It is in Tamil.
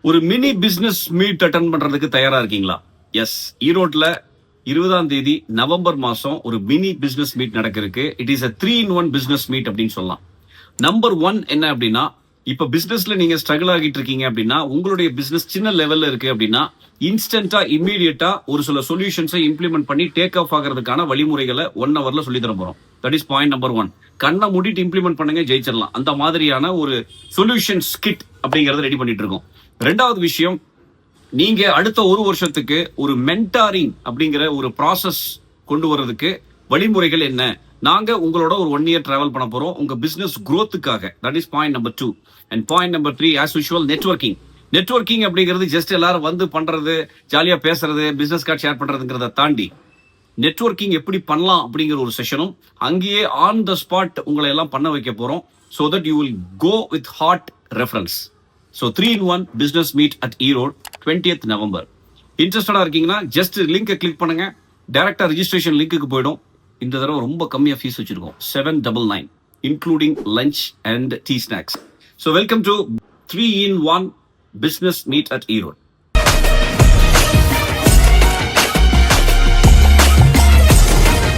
ஒரு மினி பிசினஸ் மீட் அட்டன் பண்றதுக்கு தயாரா இருக்கீங்களா? எஸ், ஈரோட்ல 20ஆம் தேதி நவம்பர் மாசம் ஒரு மினி பிசினஸ் மீட் நடக்கிறதுக்கு. It is a 3-in-1 business meet அப்படின்னு சொல்லலாம். நம்பர் 1 என்ன அப்படின்னா, இப்ப பிசினஸ்ல நீங்க ஸ்ட்ரகிள் ஆகிட்டு இருக்கீங்க அப்படின்னா, உங்களுடைய பிசினஸ் சின்ன லெவல்ல இருக்கு அப்படின்னா, இன்ஸ்டன்டா இம்மீடியட்டா ஒரு சில சொல்யூஷன்ஸை இம்ப்ளிமெண்ட் பண்ணி டேக் ஆஃப் ஆகிறதுக்கான வழிமுறைகளை 1 ஹவர்ல சொல்லி தர போறோம். That is point number 1. கண்ணை மூடிட்டு இம்ப்ளிமெண்ட் பண்ணுங்க, ஜெயிச்சிடலாம். அந்த மாதிரியான ஒரு சொல்யூஷன்ஸ் கிட் அப்படிங்கறத ரெடி பண்ணிட்டு இருக்கோம். ரெண்டாவது விஷயம், நீங்க அடுத்த ஒரு வருஷத்துக்கு ஒரு மென்டாரிங் அப்படிங்கிற ஒரு ப்ராசஸ் கொண்டு வர்றதுக்கு வழிமுறைகள் என்ன? நாங்க உங்களோட ஒரு 1 year டிராவல் பண்ண போறோம் உங்க பிசினஸ் growthக்காக. That is point number 2. And point number 3, as usual, networking. Networking அப்படிங்கிறது ஜஸ்ட் எல்லாரும் வந்து பண்றது, ஜாலியா பேசுறது, பிசினஸ் கார்டு ஷேர் பண்றதுங்கிறத தாண்டி நெட்வொர்க்கிங் எப்படி பண்ணலாம் அப்படிங்கிற ஒரு செஷனும் அங்கேயே ஆன் த ஸ்பாட் உங்களை எல்லாம் பண்ண வைக்க போறோம். so that you will go with hot reference. So 3-in-1 business meet at Erode 20th November. இன்ட்ரெஸ்டடா இருக்கீங்கன்னா ஜஸ்ட் லிங்கை கிளிக் பண்ணுங்க, டைரக்டா ரெஜிஸ்ட்ரேஷன் லிங்க்குக்கு போயிடும். இந்த தடவை ரொம்ப கம்மியா ஃபீஸ் வச்சிருக்கோம், 799 including lunch and tea snacks. So welcome to 3-in-1 business meet at Erode.